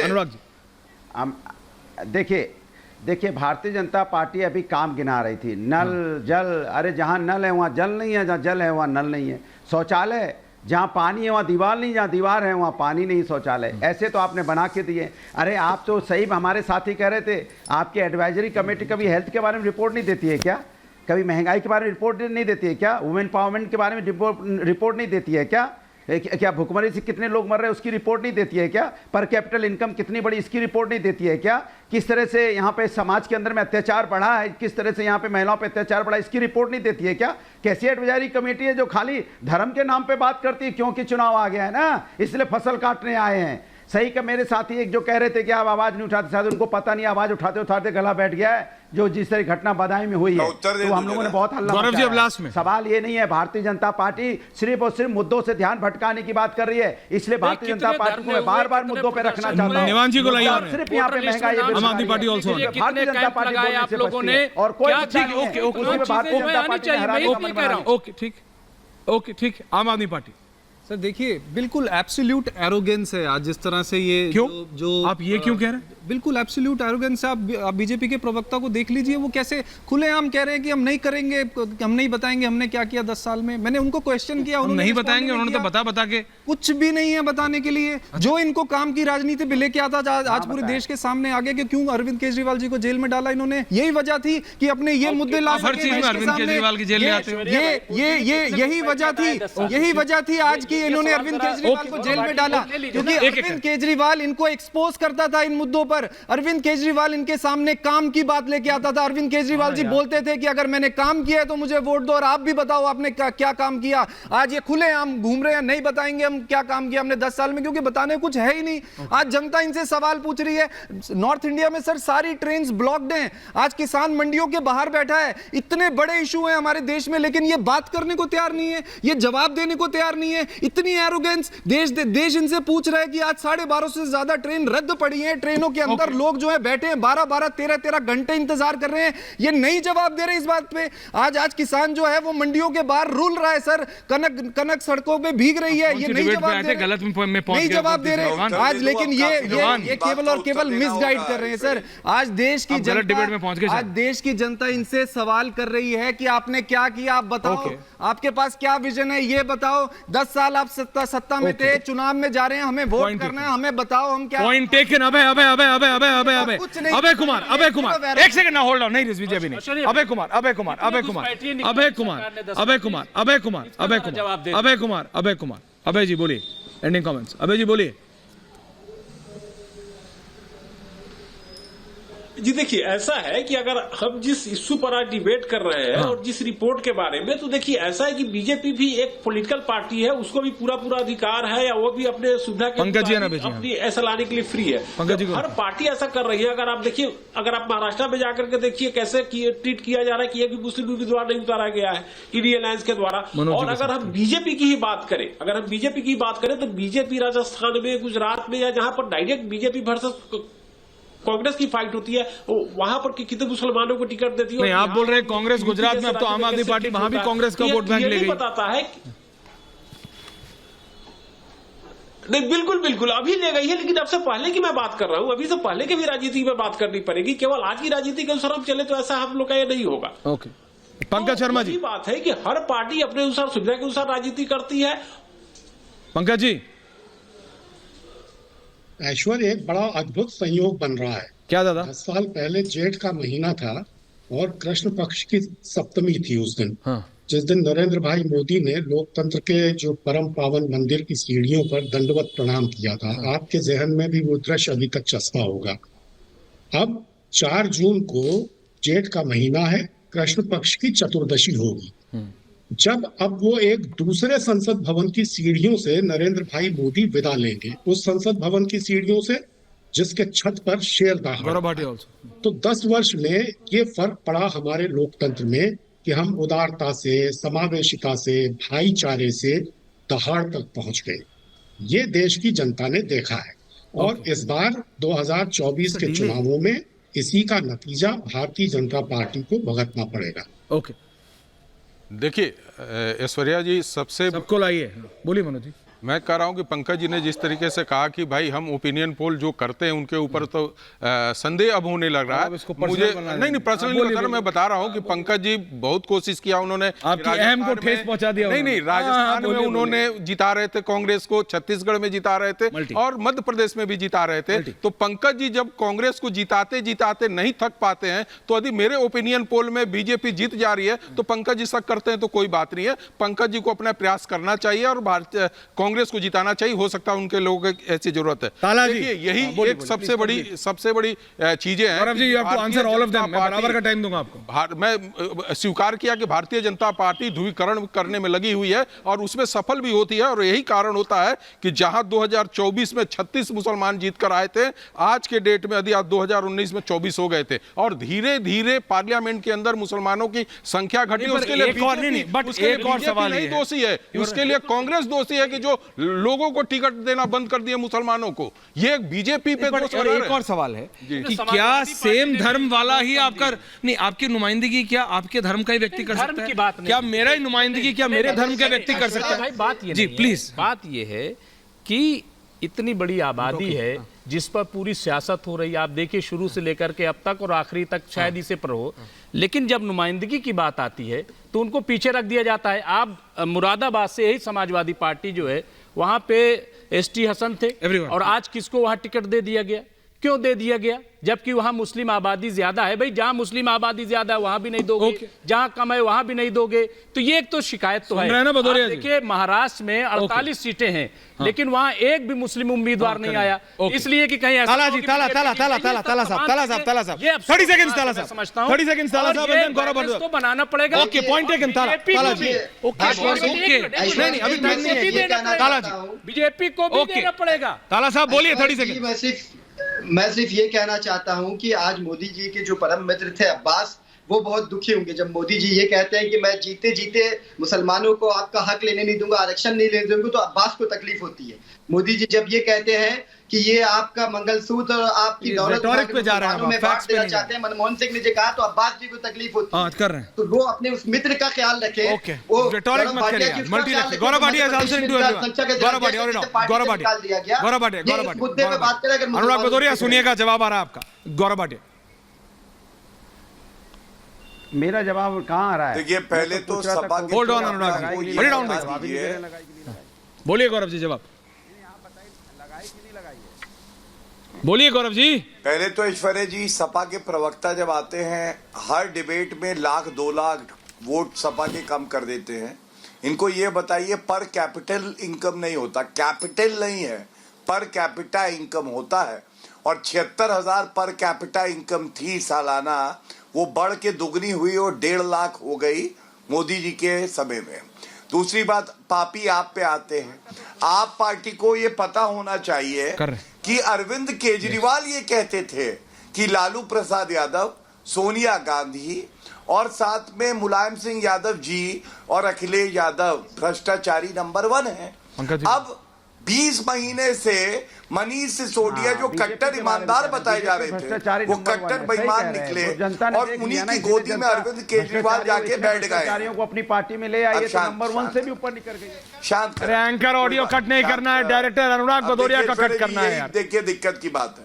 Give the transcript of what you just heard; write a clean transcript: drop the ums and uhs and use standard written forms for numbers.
अनुराग जी, देखिए भारतीय जनता पार्टी अभी काम गिना रही थी, नल जल, अरे जहाँ नल है वहाँ जल नहीं है, जहाँ जल है वहाँ नल नहीं है, शौचालय जहाँ पानी है वहाँ दीवार नहीं, जहाँ दीवार है वहाँ पानी नहीं शौचालय, ऐसे तो आपने बना के दिए। अरे आप तो सही, हमारे साथी कह रहे थे आपकी एडवाइजरी कमेटी कभी हेल्थ के बारे में रिपोर्ट नहीं देती है क्या, कभी महंगाई के बारे में रिपोर्ट नहीं देती है क्या, वुमेन पावरमेंट के बारे में रिपोर्ट नहीं देती है क्या, क्या भुखमरी से कितने लोग मर रहे हैं उसकी रिपोर्ट नहीं देती है क्या, पर कैपिटल इनकम कितनी बड़ी इसकी रिपोर्ट नहीं देती है क्या, किस तरह से यहाँ पे समाज के अंदर में अत्याचार बढ़ा है, किस तरह से यहाँ पे महिलाओं पे अत्याचार बढ़ा इसकी रिपोर्ट नहीं देती है क्या। कैसी एडवाइजरी कमेटी है जो खाली धर्म के नाम पे बात करती है, क्योंकि चुनाव आ गया है ना इसलिए फसल काटने आए हैं। सही का मेरे साथी एक जो कह रहे थे कि आप आवाज नहीं उठाते, शायद उनको पता नहीं आवाज उठाते उठाते गला बैठ गया है, जो जिस तरह घटना बदायूं में हुई है तो हम लोगों ने बहुत हल्ला मचाया। सवाल ये नहीं है, भारतीय जनता पार्टी सिर्फ और सिर्फ मुद्दों से ध्यान भटकाने की बात कर रही है, इसलिए भारतीय जनता पार्टी को मैं बार बार मुद्दों पे रखना चाहता हूँ। निवान जी को लाइए, सिर्फ यहाँ पे महंगाई, आम आदमी party also, Bharatiya Janata party आप लोगों ने और कोई भारतीय जनता पार्टी, ओके ठीक, आम आदमी पार्टी। सर देखिए, बिल्कुल एब्सोल्यूट एरोगेंस है आज जिस तरह से ये क्यों जो आप ये क्यों कह रहे हैं, बिल्कुल एब्सोल्यूट एरोगेंस है। आप बीजेपी के प्रवक्ता को देख लीजिए, वो कैसे खुलेआम कह रहे हैं कि हम नहीं करेंगे, हम नहीं बताएंगे हमने क्या किया 10 साल में। मैंने उनको क्वेश्चन किया, उन्होंने नहीं बताएंगे, उन्होंने तो बता के कुछ भी नहीं है बताने के लिए। जो इनको काम की राजनीति पे लेके आता आज पूरे देश के सामने आ गया कि क्यों अरविंद केजरीवाल जी को जेल में डाला इन्होंने, यही वजह थी कि अपने ये मुद्दे ला हर चीज में अरविंद केजरीवाल की जेल में आते हो, यही वजह थी आज की इन्होंने अरविंद केजरीवाल को जेल में डाला, क्योंकि अरविंद केजरीवाल इनको एक्सपोज करता था इन मुद्दों पर। अरविंद केजरीवाल इनके सामने काम की बात लेके आता था। अरविंद केजरीवाल जी बोलते थे कि अगर मैंने काम किया है तो मुझे वोट दो और आप भी बताओ आपने क्या काम किया। आज ये खुलेआम घूम रहे हैं, नहीं बताएंगे हम क्या काम किया हमने 10 साल में, क्योंकि बताने कुछ है ही नहीं। आज जनता इनसे सवाल पूछ रही है। नॉर्थ इंडिया में सर सारी ट्रेन्स ब्लॉक्ड हैं, आज किसान मंडियों के बाहर बैठा है। इतने बड़े इशू हैं हमारे देश में, लेकिन ये बात करने को तैयार नहीं है, ये जवाब देने को तैयार नहीं है। इतनी एरोगेंस, देश इनसे पूछ रहा है कि आज 1250 से ज्यादा ट्रेन रद्द पड़ी हैं, ट्रेनों के अंदर लोग जो है बैठे हैं 12-12, 13-13 घंटे इंतजार कर रहे हैं, ये नहीं जवाब दे रहे इस बात पे। आज किसान जो है वो मंडियों के बाहर रुल रहा है सर, कनक सड़कों पे भीग रही है, ये नहीं जवाब दे रहे, नहीं जवाब दे रहे आज। लेकिन ये केवल और केवल मिसगाइड कर रहे हैं सर। आज देश की जनता इनसे सवाल कर रही है कि आपने क्या किया, आप बताओ, आपके पास क्या विजन है ये बताओ। 10 साल आप सत्ता में थे, चुनाव में जा रहे हैं, हमें वोट करना है, हमें बताओ हम क्या। Point taken. अभय कुमार एक सेकंड ना, होल्ड ऑन, नहीं रिजवी जी अभी नहीं। अभय कुमार, अभय जी बोलिए, एंडिंग कमेंट्स। अभय जी बोलिए। जी देखिए, ऐसा है कि अगर हम जिस इश्यू पर आज डिबेट कर रहे हैं और जिस रिपोर्ट के बारे में, तो देखिए ऐसा है कि बीजेपी भी एक पॉलिटिकल पार्टी है, उसको भी पूरा अधिकार है, या वो भी अपने सुविधा के अपनी ऐसा लाने के लिए फ्री है। हर पार्टी ऐसा कर रही है। अगर आप देखिए, अगर आप महाराष्ट्र में जाकर के देखिए कैसे ट्रीट किया जा रहा है कि एक भी मुस्लिम उम्मीदवार नहीं उतारा गया है ईडी अलायंस के द्वारा। और अगर हम बीजेपी की ही बात करें, तो बीजेपी राजस्थान में, गुजरात में, या जहां पर डायरेक्ट बीजेपी वर्सेस कांग्रेस की फाइट होती है, वहां पर कितने मुसलमानों को टिकट देती है। नहीं, आप बोल रहे हैं कांग्रेस गुजरात में, अब तो आम आदमी पार्टी वहां भी कांग्रेस का वोट बैंक ले गई। बताता है नहीं, बिल्कुल अभी ले गई है, लेकिन अब से पहले की मैं बात कर रहा हूं, अभी से पहले की भी राजनीति में बात करनी पड़ेगी। केवल आज की राजनीति के अनुसार हम चले तो ऐसा हम लोग का ये नहीं होगा। ओके, पंकज शर्मा जी। बात है कि हर पार्टी अपने अनुसार, सुविधा के अनुसार राजनीति करती है। पंकज जी। ऐश्वर्य, एक बड़ा अद्भुत संयोग बन रहा है। क्या दादा? 10 साल पहले जेठ का महीना था और कृष्ण पक्ष की सप्तमी थी उस दिन। जिस दिन नरेंद्र भाई मोदी ने लोकतंत्र के जो परम पावन मंदिर की सीढ़ियों पर दंडवत प्रणाम किया था। आपके जहन में भी वो दृश्य अभी तक चस्पा होगा। अब 4 जून को जेठ का महीना है, कृष्ण पक्ष की चतुर्दशी होगी। जब अब वो एक दूसरे संसद भवन की सीढ़ियों से नरेंद्र भाई मोदी विदा लेंगे, उस संसद भवन की सीढ़ियों से जिसके छत पर शेर दहाड़। तो 10 वर्ष में ये फर्क पड़ा हमारे लोकतंत्र में कि हम उदारता से, समावेशिता से, भाईचारे से दहाड़ तक पहुंच गए। ये देश की जनता ने देखा है और इस बार 2024 के चुनावों में इसी का नतीजा भारतीय जनता पार्टी को भुगतना पड़ेगा। ओके, देखिए ऐश्वर्या जी, सबको लाइए, बोलिए मनोज जी। मैं कह रहा हूं कि पंकज जी ने जिस तरीके से कहा कि भाई हम ओपिनियन पोल जो करते हैं उनके ऊपर तो संदेह अब होने लग रहा है मुझे। नहीं पर्सनली नहीं बता रहा, मैं बता रहा हूं कि पंकज जी बहुत कोशिश किया उन्होंने, आपकी अहम को ठेस पहुंचा दिया। नहीं राजस्थान में उन्होंने जिता रहे थे कांग्रेस को, छत्तीसगढ़ में जिता रहे थे और मध्य प्रदेश में भी जिता रहे थे। तो पंकज जी जब कांग्रेस को जिताते जिताते नहीं थक पाते हैं तो यदि मेरे ओपिनियन पोल में बीजेपी जीत जा रही है तो पंकज जी शक करते हैं तो कोई बात नहीं है। पंकज जी को अपना प्रयास करना चाहिए और भारतीय कांग्रेस को जिताना चाहिए। हो सकता है उनके लोगों की ऐसी जरूरत है। देखिए यही एक सबसे बड़ी चीजें हैं। Gaurav ji, you have to answer all of them. मैं बराबर का टाइम दूंगा आपको। मैं स्वीकार किया कि भारतीय जनता पार्टी ध्रुवीकरण करने में लगी हुई है और उसमें सफल भी होती है और यही कारण होता है कि जहां 2024 में 36 मुसलमान जीत कर आए थे, आज के डेट में यदि आज 2019 में 24 हो गए थे और धीरे धीरे पार्लियामेंट के अंदर मुसलमानों की संख्या घटी। उसके लिए एक और सवाल नहीं दोषी है, उसके लिए कांग्रेस दोषी है कि जो लोगों को टिकट देना बंद कर दिए मुसलमानों को। ये बीजेपी पे दोष और एक और सवाल है कि क्या सेम धर्म वाला ही आपका नहीं, आपकी नुमाइंदगी क्या आपके धर्म का ही व्यक्ति कर सकता है? क्या मेरा ही नुमाइंदगी क्या मेरे धर्म का व्यक्ति कर सकता है? बात ये जी प्लीज, बात ये है कि इतनी बड़ी आबादी है जिस पर पूरी सियासत हो रही है। आप देखिए शुरू से लेकर के अब तक और आखिरी तक शायद इसे पर हो, लेकिन जब नुमाइंदगी की बात आती है तो उनको पीछे रख दिया जाता है। आप मुरादाबाद से यही समाजवादी पार्टी जो है वहां पे एसटी हसन थे और आज किसको वहां टिकट दे दिया गया? क्यों दे दिया गया? जबकि वहां मुस्लिम आबादी ज्यादा है। भाई जहां मुस्लिम आबादी ज्यादा है वहां भी नहीं दोगे, जहां कम है वहां भी नहीं दोगे। तो ये एक तो शिकायत तो है। देखिए महाराष्ट्र में 48 सीटें हैं लेकिन वहां एक भी मुस्लिम उम्मीदवार नहीं आया, इसलिए कि कहीं ताला साहब 30 सेकंड्स ताला साहब समझता हूं 30 सेकंड्स ताला साहब एंड गौरव भट्ट तो बनाना पड़ेगा। ओके पॉइंट टेकन ताला जी। ओके नहीं अभी टाइम नहीं है ताला जी, बीजेपी को भी देना पड़ेगा। ताला साहब बोलिए 30 सेकंड। मैं सिर्फ ये कहना चाहता हूं कि आज मोदी जी के जो परम मित्र थे अब्बास, वो बहुत दुखी होंगे जब मोदी जी ये कहते हैं कि मैं जीते जीते मुसलमानों को आपका हक लेने नहीं दूंगा, आरक्षण नहीं लेने दूंगा। तो अब्बास को तकलीफ होती है। मोदी जी जब ये कहते हैं कि ये आपका मंगलसूत्र और आपकी दौलत पे जा रहा है, में बांट देना चाहते हैं, मनमोहन सिंह ने जो कहा, तो अब्बास जी को तकलीफ होती है। कर रहे हैं तो वो अपने उस मित्र का ख्याल रखें। वो रेटोरिक मत करिए। Multi Gaurav Bhatia is answering to everyone. Gaurav Bhatia मुद्दे पे बात करें। अगर अनुराग भदौरिया सुनिएगा, जवाब आ रहा है आपका। गौरव भाटिया मेरा जवाब कहाँ आ रहा है? देखिए पहले तो सपा के hold on Anurag ji, hold on भाई, बोलिए गौरव जी जवाब बोलिए गौरव जी। पहले तो ऐश्वर्या जी, सपा के प्रवक्ता जब आते हैं हर डिबेट में 1,00,000 2 लाख वोट सपा के कम कर देते हैं। इनको ये बताइए पर कैपिटल इनकम नहीं होता, कैपिटल नहीं है, पर कैपिटा इनकम होता है। और 76,000 पर कैपिटा इनकम थी सालाना, वो बढ़ के दुगनी हुई और 1.5 लाख हो गई मोदी जी के समय में। दूसरी बात, पापी आप पे आते हैं। आप पार्टी को ये पता होना चाहिए कि अरविंद केजरीवाल ये कहते थे कि लालू प्रसाद यादव, सोनिया गांधी और साथ में मुलायम सिंह यादव जी और अखिलेश यादव भ्रष्टाचारी नंबर 1 है। अब 20 महीने से मनीष सिसोदिया जो कट्टर ईमानदार बताए जा रहे थे, वो कट्टर बेईमान निकले और उन्हीं की गोदी में अरविंद केजरीवाल जाके बैठ गए। को अपनी पार्टी में ले आइए तो नंबर 1 से भी ऊपर निकल गए। शांत। एंकर ऑडियो कट नहीं करना है, डायरेक्टर अनुराग भदौरिया का कट करना है यार। देखिए दिक्कत की बात है।